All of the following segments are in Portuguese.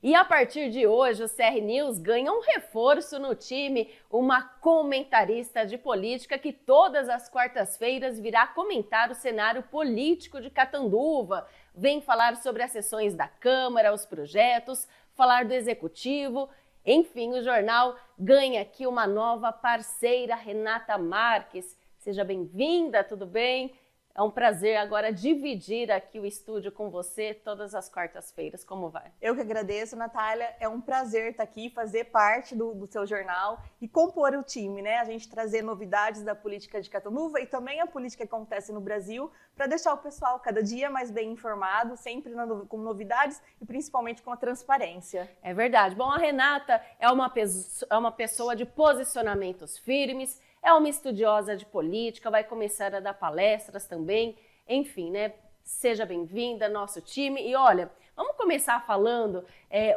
E a partir de hoje, o CR News ganha um reforço no time, uma comentarista de política que todas as quartas-feiras virá comentar o cenário político de Catanduva. Vem falar sobre as sessões da Câmara, os projetos, falar do Executivo. Enfim, o jornal ganha aqui uma nova parceira, Renata Marques. Seja bem-vinda, tudo bem? É um prazer agora dividir aqui o estúdio com você todas as quartas-feiras. Como vai? Eu que agradeço, Natália. É um prazer estar aqui, fazer parte do seu jornal e compor o time, né? A gente trazer novidades da política de Catanduva e também a política que acontece no Brasil para deixar o pessoal cada dia mais bem informado, sempre com novidades e principalmente com a transparência. É verdade. Bom, a Renata é uma pessoa de posicionamentos firmes, é uma estudiosa de política, vai começar a dar palestras também, enfim, né? Seja bem-vinda, nosso time. E olha, vamos começar falando,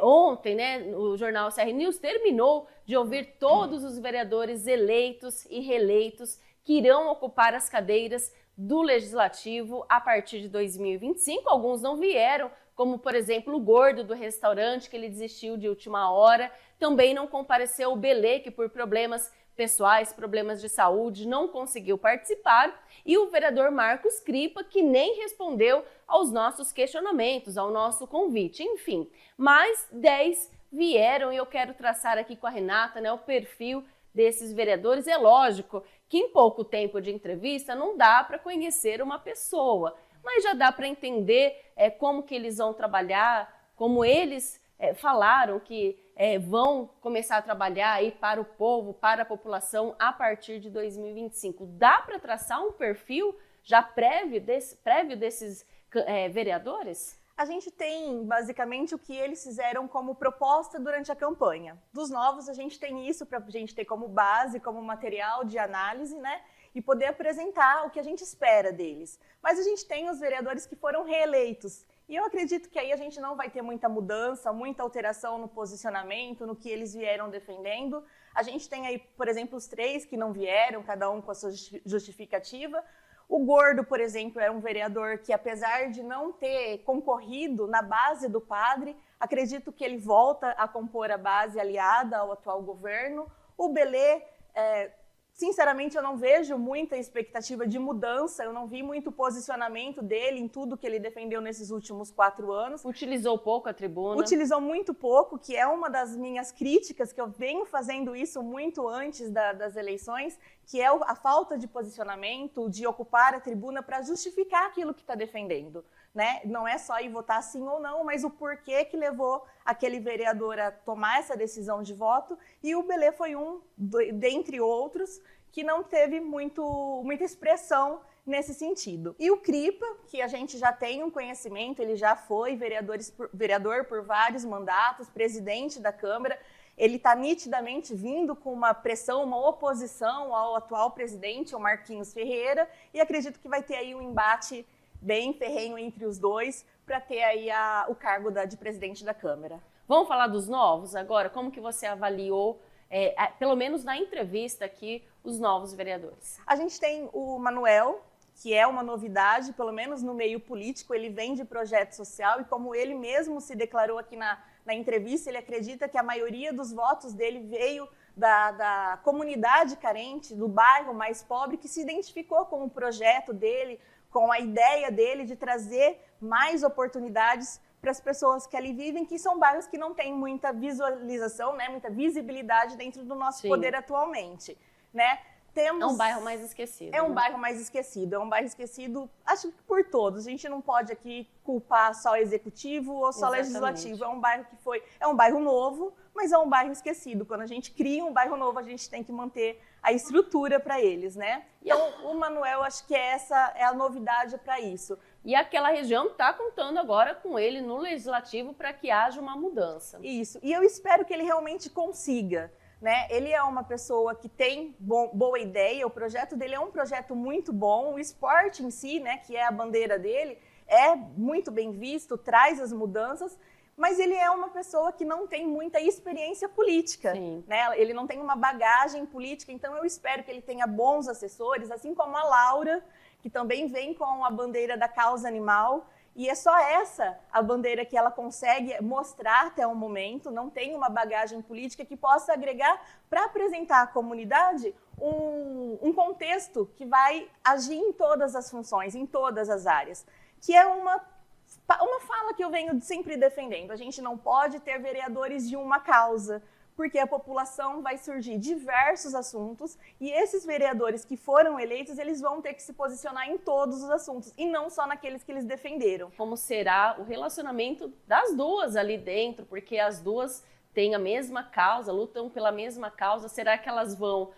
ontem, né, o jornal CR News terminou de ouvir todos os vereadores eleitos e reeleitos que irão ocupar as cadeiras do Legislativo a partir de 2025. Alguns não vieram, como, por exemplo, o Gordo do restaurante, que ele desistiu de última hora. Também não compareceu o Belê, que por problemas pessoais, problemas de saúde, não conseguiu participar, e o vereador Marcos Cripa, que nem respondeu aos nossos questionamentos, ao nosso convite. Enfim, mais 10 vieram e eu quero traçar aqui com a Renata, né, o perfil desses vereadores. É lógico que em pouco tempo de entrevista não dá para conhecer uma pessoa, mas já dá para entender como que eles vão trabalhar, como eles falaram que vão começar a trabalhar aí para o povo, para a população a partir de 2025. Dá para traçar um perfil já prévio desses vereadores? A gente tem basicamente o que eles fizeram como proposta durante a campanha. Dos novos, a gente tem isso para a gente ter como base, como material de análise, né? E poder apresentar o que a gente espera deles. Mas a gente tem os vereadores que foram reeleitos. E eu acredito que aí a gente não vai ter muita mudança, muita alteração no posicionamento, no que eles vieram defendendo. A gente tem aí, por exemplo, os 3 que não vieram, cada um com a sua justificativa. O Gordo, por exemplo, era um vereador que, apesar de não ter concorrido na base do Padre, acredito que ele volta a compor a base aliada ao atual governo. O Belê, sinceramente, eu não vejo muita expectativa de mudança, eu não vi muito posicionamento dele em tudo que ele defendeu nesses últimos 4 anos. Utilizou pouco a tribuna. Utilizou muito pouco, que é uma das minhas críticas, que eu venho fazendo isso muito antes das eleições, que é a falta de posicionamento, de ocupar a tribuna para justificar aquilo que está defendendo. Né? Não é só ir votar sim ou não, mas o porquê que levou aquele vereador a tomar essa decisão de voto, e o Belê foi dentre outros, que não teve muita expressão nesse sentido. E o Cripa, que a gente já tem um conhecimento, ele já foi vereador por vários mandatos, presidente da Câmara, ele está nitidamente vindo com uma pressão, uma oposição ao atual presidente, o Marquinhos Ferreira, e acredito que vai ter aí um embate bem ferrenho entre os dois para ter aí o cargo de presidente da Câmara. Vamos falar dos novos agora? Como que você avaliou, pelo menos na entrevista aqui, os novos vereadores? A gente tem o Manuel, que é uma novidade, pelo menos no meio político, ele vem de projeto social e como ele mesmo se declarou aqui na entrevista, ele acredita que a maioria dos votos dele veio da comunidade carente, do bairro mais pobre, que se identificou com o projeto dele, com a ideia dele de trazer mais oportunidades para as pessoas que ali vivem, que são bairros que não têm muita visualização, né, muita visibilidade dentro do nosso poder atualmente. Né? É um bairro mais esquecido. É um bairro mais esquecido, é um bairro esquecido, acho que por todos. A gente não pode aqui culpar só o executivo ou só o legislativo. É um bairro é um bairro novo, mas é um bairro esquecido. Quando a gente cria um bairro novo, a gente tem que manter a estrutura para eles, né? Então, o Manuel, acho que essa é a novidade para isso. E aquela região está contando agora com ele no legislativo para que haja uma mudança. Isso, e eu espero que ele realmente consiga. Né? Ele é uma pessoa que tem boa ideia, o projeto dele é um projeto muito bom, o esporte em si, né, que é a bandeira dele, é muito bem visto, traz as mudanças, mas ele é uma pessoa que não tem muita experiência política, né? Ele não tem uma bagagem política, então eu espero que ele tenha bons assessores, assim como a Laura, que também vem com a bandeira da causa animal, E é só essa a bandeira que ela consegue mostrar até o momento, não tem uma bagagem política que possa agregar para apresentar à comunidade um contexto que vai agir em todas as funções, em todas as áreas, que é uma fala que eu venho sempre defendendo. A gente não pode ter vereadores de uma causa, porque a população vai surgir diversos assuntos e esses vereadores que foram eleitos, eles vão ter que se posicionar em todos os assuntos e não só naqueles que eles defenderam. Como será o relacionamento das duas ali dentro, porque as duas têm a mesma causa, lutam pela mesma causa, será que elas vão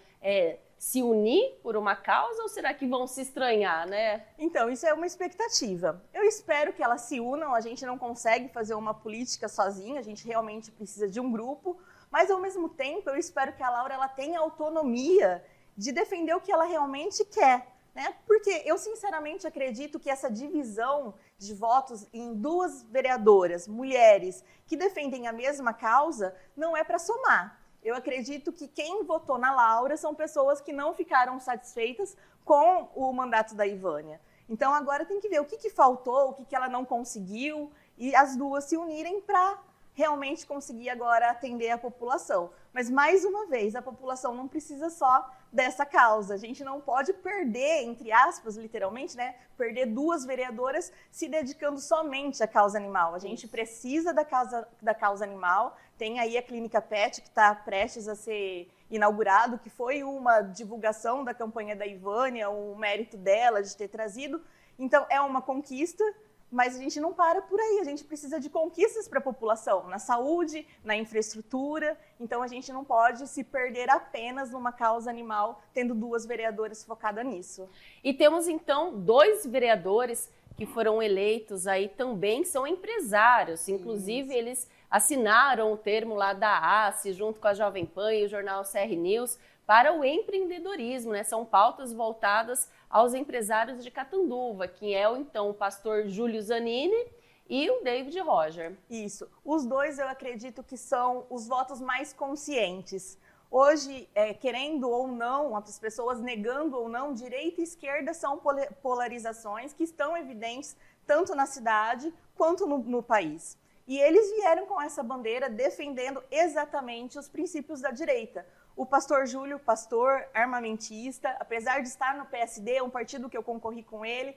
se unir por uma causa ou será que vão se estranhar, né? Então, isso é uma expectativa. Eu espero que elas se unam, a gente não consegue fazer uma política sozinha, a gente realmente precisa de um grupo, mas ao mesmo tempo eu espero que a Laura ela tenha autonomia de defender o que ela realmente quer, né? Porque eu sinceramente acredito que essa divisão de votos em duas vereadoras, mulheres, que defendem a mesma causa, não é para somar. Eu acredito que quem votou na Laura são pessoas que não ficaram satisfeitas com o mandato da Ivânia. Então agora tem que ver o que faltou, o que ela não conseguiu e as duas se unirem para realmente conseguir agora atender a população. Mas, mais uma vez, a população não precisa só dessa causa. A gente não pode perder, entre aspas, literalmente, né, perder duas vereadoras se dedicando somente à causa animal. A gente precisa da causa animal. Tem aí a Clínica Pet, que está prestes a ser inaugurado, que foi uma divulgação da campanha da Ivânia, o mérito dela de ter trazido. Então, é uma conquista. Mas a gente não para por aí, a gente precisa de conquistas para a população, na saúde, na infraestrutura. Então a gente não pode se perder apenas numa causa animal, tendo duas vereadoras focadas nisso. E temos então 2 vereadores que foram eleitos aí também, são empresários. Inclusive eles assinaram o termo lá da ACE, junto com a Jovem Pan e o jornal CR News, para o empreendedorismo, né? São pautas voltadas aos empresários de Catanduva, que é então o pastor Júlio Zanini e o David Roger. Isso. Os dois eu acredito que são os votos mais conscientes. Hoje, querendo ou não, as pessoas negando ou não, direita e esquerda são polarizações que estão evidentes tanto na cidade quanto no país. E eles vieram com essa bandeira defendendo exatamente os princípios da direita. O pastor Júlio, pastor armamentista, apesar de estar no PSD, é um partido que eu concorri com ele,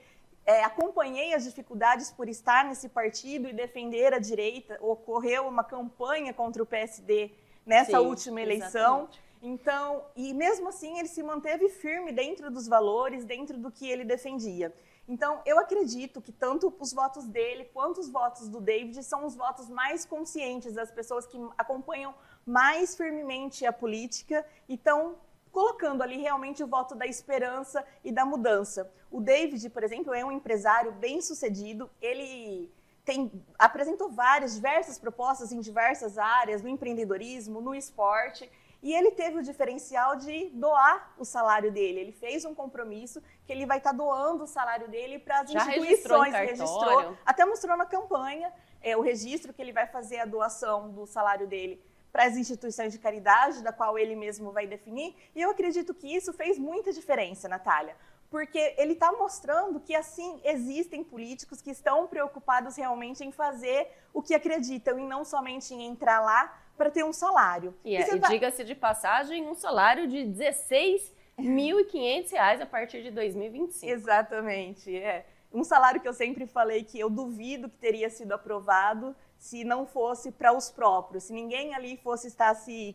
acompanhei as dificuldades por estar nesse partido e defender a direita. Ocorreu uma campanha contra o PSD nessa última eleição. Exatamente. Então, e mesmo assim ele se manteve firme dentro dos valores, dentro do que ele defendia. Então, eu acredito que tanto os votos dele quanto os votos do David são os votos mais conscientes das pessoas que acompanham mais firmemente a política e estão colocando ali realmente o voto da esperança e da mudança. O David, por exemplo, é um empresário bem-sucedido, ele apresentou diversas propostas em diversas áreas, no empreendedorismo, no esporte, e ele teve o diferencial de doar o salário dele. Ele fez um compromisso que ele vai estar doando o salário dele para as instituições. Registrou, até mostrou na campanha o registro que ele vai fazer a doação do salário dele para as instituições de caridade, da qual ele mesmo vai definir. E eu acredito que isso fez muita diferença, Natália, porque ele está mostrando que, assim, existem políticos que estão preocupados realmente em fazer o que acreditam e não somente em entrar lá para ter um salário. E diga-se de passagem, um salário de R$16.500 a partir de 2025. Exatamente, um salário que eu sempre falei que eu duvido que teria sido aprovado se não fosse para os próprios, se ninguém ali fosse estar se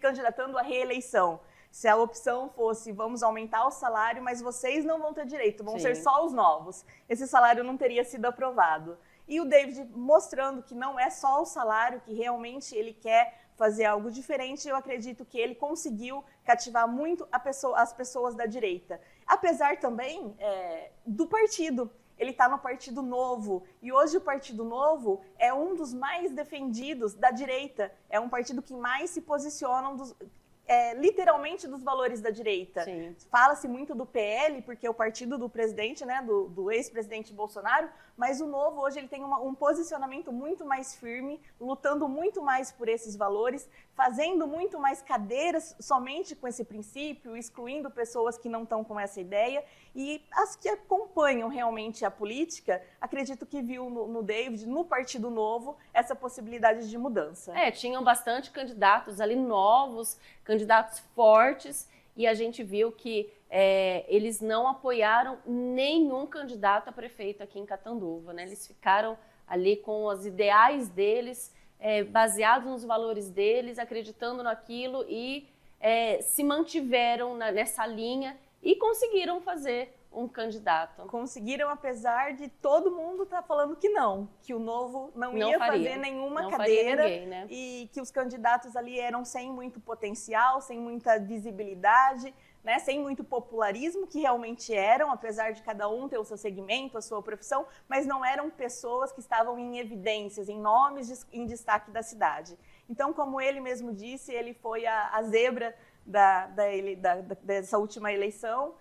candidatando à reeleição. Se a opção fosse, vamos aumentar o salário, mas vocês não vão ter direito, vão ser só os novos. Esse salário não teria sido aprovado. E o David mostrando que não é só o salário, que realmente ele quer fazer algo diferente, eu acredito que ele conseguiu cativar muito as pessoas da direita. Apesar também do partido. Ele está no Partido Novo, e hoje o Partido Novo é um dos mais defendidos da direita. É um partido que mais se posiciona literalmente dos valores da direita. Fala-se muito do PL, porque é o partido do presidente, né, do ex-presidente Bolsonaro, mas o Novo hoje ele tem um posicionamento muito mais firme, lutando muito mais por esses valores, fazendo muito mais cadeiras somente com esse princípio, excluindo pessoas que não estão com essa ideia. E as que acompanham realmente a política, acredito que viu no David, no Partido Novo, essa possibilidade de mudança. Tinham bastante candidatos ali novos, candidatos fortes, e a gente viu que eles não apoiaram nenhum candidato a prefeito aqui em Catanduva, né? Eles ficaram ali com os ideais deles, baseados nos valores deles, acreditando naquilo e se mantiveram nessa linha e conseguiram fazer um candidato. Conseguiram, apesar de todo mundo estar falando que não, que o Novo não ia fazer nenhuma cadeira, ninguém, né? E que os candidatos ali eram sem muito potencial, sem muita visibilidade, né, sem muito popularismo, que realmente eram, apesar de cada um ter o seu segmento, a sua profissão, mas não eram pessoas que estavam em evidências, em nomes em destaque da cidade. Então, como ele mesmo disse, ele foi a zebra dessa última eleição,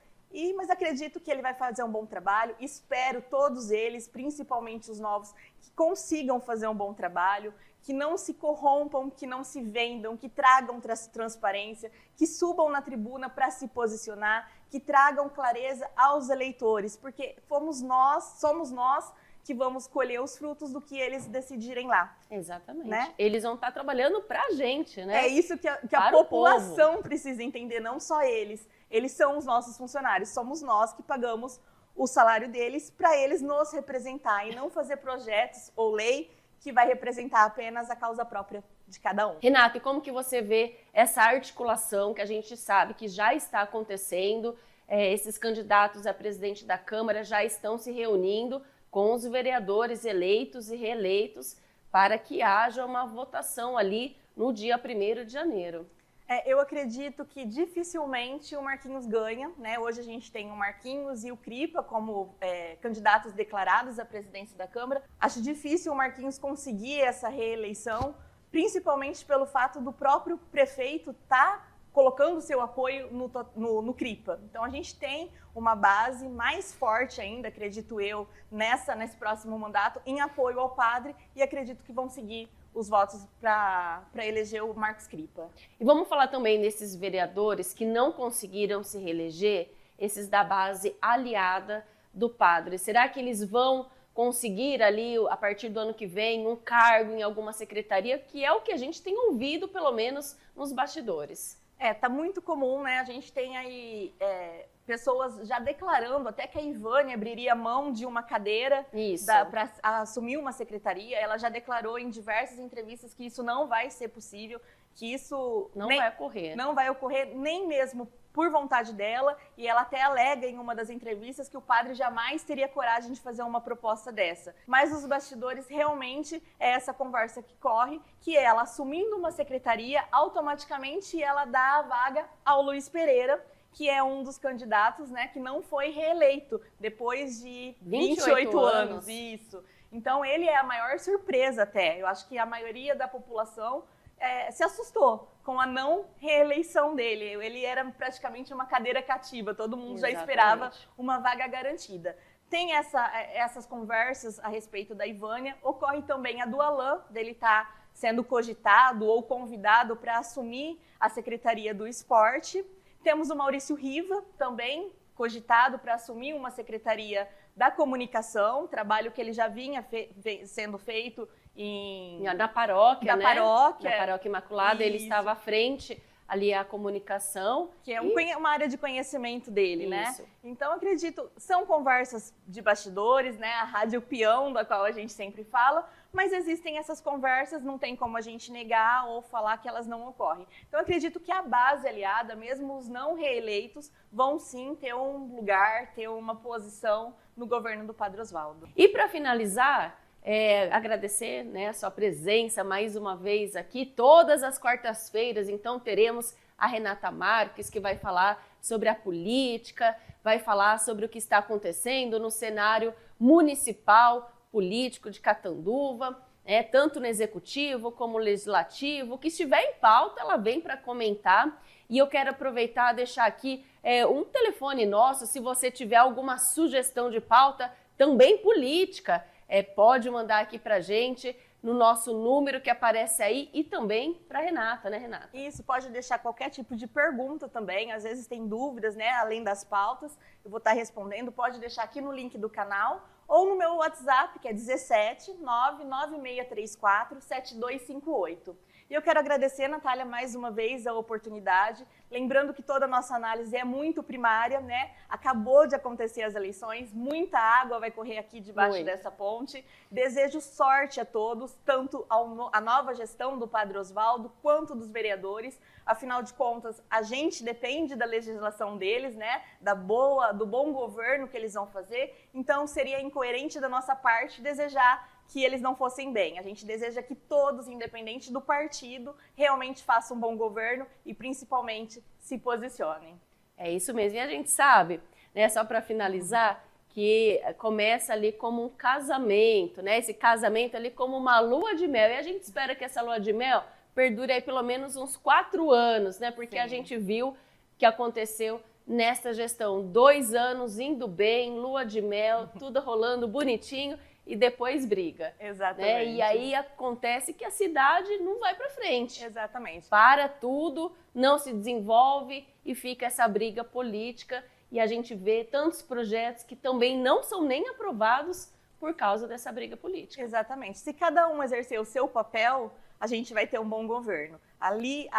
mas acredito que ele vai fazer um bom trabalho, espero todos eles, principalmente os novos, que consigam fazer um bom trabalho, que não se corrompam, que não se vendam, que tragam transparência, que subam na tribuna para se posicionar, que tragam clareza aos eleitores, porque somos nós que vamos colher os frutos do que eles decidirem lá. Exatamente. Né? Eles vão estar trabalhando para a gente, né? É isso que a população precisa entender, não só eles. Eles são os nossos funcionários, somos nós que pagamos o salário deles para eles nos representar e não fazer projetos ou lei que vai representar apenas a causa própria de cada um. Renata, e como que você vê essa articulação que a gente sabe que já está acontecendo? Esses candidatos a presidente da Câmara já estão se reunindo com os vereadores eleitos e reeleitos para que haja uma votação ali no dia 1º de janeiro. Eu acredito que dificilmente o Marquinhos ganha, né? Hoje a gente tem o Marquinhos e o Cripa como candidatos declarados à presidência da Câmara. Acho difícil o Marquinhos conseguir essa reeleição, principalmente pelo fato do próprio prefeito estar colocando seu apoio no Cripa. Então a gente tem uma base mais forte ainda, acredito eu, nesse próximo mandato, em apoio ao padre, e acredito que vão seguir os votos para eleger o Marcos Cripa. E vamos falar também desses vereadores que não conseguiram se reeleger, esses da base aliada do padre. Será que eles vão conseguir ali, a partir do ano que vem, um cargo em alguma secretaria, que é o que a gente tem ouvido, pelo menos, nos bastidores? Tá muito comum, né? A gente tem aí pessoas já declarando até que a Ivânia abriria mão de uma cadeira para assumir uma secretaria. Ela já declarou em diversas entrevistas que isso não vai ser possível, que isso vai ocorrer. Não vai ocorrer nem mesmo por vontade dela, e ela até alega em uma das entrevistas que o padre jamais teria coragem de fazer uma proposta dessa. Mas os bastidores realmente é essa conversa que corre, que ela assumindo uma secretaria, automaticamente ela dá a vaga ao Luiz Pereira, que é um dos candidatos, né, que não foi reeleito depois de 28 anos. Isso. Então ele é a maior surpresa até. Eu acho que a maioria da população se assustou com a não reeleição dele. Ele era praticamente uma cadeira cativa, todo mundo já esperava uma vaga garantida. Tem essas conversas a respeito da Ivânia, ocorre também a do Alain, dele estar sendo cogitado ou convidado para assumir a Secretaria do Esporte. Temos o Maurício Riva, também cogitado para assumir uma Secretaria da Comunicação, trabalho que ele já vinha sendo feito na paróquia, né? Na Paróquia Imaculada. Ele estava à frente ali à comunicação. Que é uma área de conhecimento dele, né? Então, acredito, são conversas de bastidores, né? A Rádio Peão, da qual a gente sempre fala, mas existem essas conversas, não tem como a gente negar ou falar que elas não ocorrem. Então, acredito que a base aliada, mesmo os não reeleitos, vão sim ter um lugar, ter uma posição no governo do Padre Oswaldo. E para finalizar, agradecer, né, a sua presença mais uma vez aqui. Todas as quartas-feiras, então, teremos a Renata Marques, que vai falar sobre a política, vai falar sobre o que está acontecendo no cenário municipal, político de Catanduva, tanto no executivo como no legislativo. O que estiver em pauta, ela vem para comentar. E eu quero aproveitar e deixar aqui um telefone nosso, se você tiver alguma sugestão de pauta, também política, pode mandar aqui para a gente, no nosso número que aparece aí e também para Renata, né, Renata? Isso, pode deixar qualquer tipo de pergunta também, às vezes tem dúvidas, né, além das pautas, eu vou estar respondendo, pode deixar aqui no link do canal ou no meu WhatsApp, que é 17 99634 7258. E eu quero agradecer, Natália, mais uma vez a oportunidade, lembrando que toda a nossa análise é muito primária, né? Acabou de acontecer as eleições, muita água vai correr aqui debaixo dessa ponte. Desejo sorte a todos, tanto a nova gestão do Padre Osvaldo quanto dos vereadores. Afinal de contas, a gente depende da legislação deles, né? Do bom governo que eles vão fazer. Então, seria incoerente da nossa parte desejar que eles não fossem bem. A gente deseja que todos, independente do partido, realmente façam um bom governo e, principalmente, se posicionem. É isso mesmo. E a gente sabe, né, só para finalizar, que começa ali como um casamento, né? Esse casamento ali como uma lua de mel. E a gente espera que essa lua de mel perdure aí pelo menos uns 4 anos, né? Porque a gente viu que aconteceu nesta gestão. 2 anos indo bem, lua de mel, tudo rolando bonitinho. E depois briga. Exatamente. Né? E aí acontece que a cidade não vai para frente. Exatamente. Para tudo, não se desenvolve e fica essa briga política. E a gente vê tantos projetos que também não são nem aprovados por causa dessa briga política. Exatamente. Se cada um exercer o seu papel, a gente vai ter um bom governo. Ali,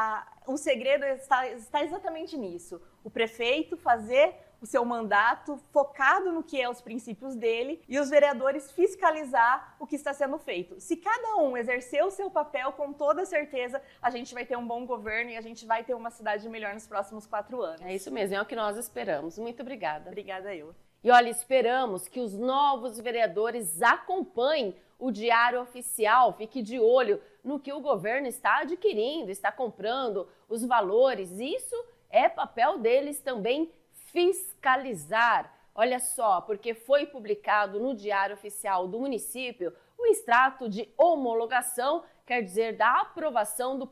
o segredo está exatamente nisso. O prefeito fazer o seu mandato focado no que é os princípios dele e os vereadores fiscalizar o que está sendo feito. Se cada um exercer o seu papel, com toda certeza, a gente vai ter um bom governo e a gente vai ter uma cidade melhor nos próximos 4 anos. É isso mesmo, é o que nós esperamos. Muito obrigada. Obrigada eu. E olha, esperamos que os novos vereadores acompanhem o Diário Oficial, fique de olho no que o governo está adquirindo, está comprando, os valores. Isso é papel deles também fiscalizar. Olha só, porque foi publicado no Diário Oficial do município o extrato de homologação, quer dizer, da aprovação do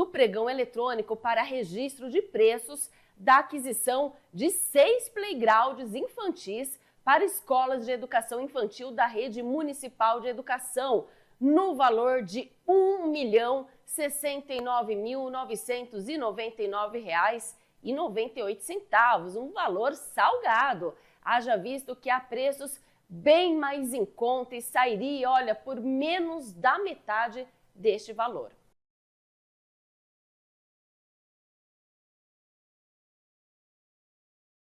pregão eletrônico para registro de preços da aquisição de 6 playgrounds infantis para escolas de educação infantil da Rede Municipal de Educação, no valor de R$ 1.069.999,98, um valor salgado. Haja visto que há preços bem mais em conta e sairia, olha, por menos da metade deste valor.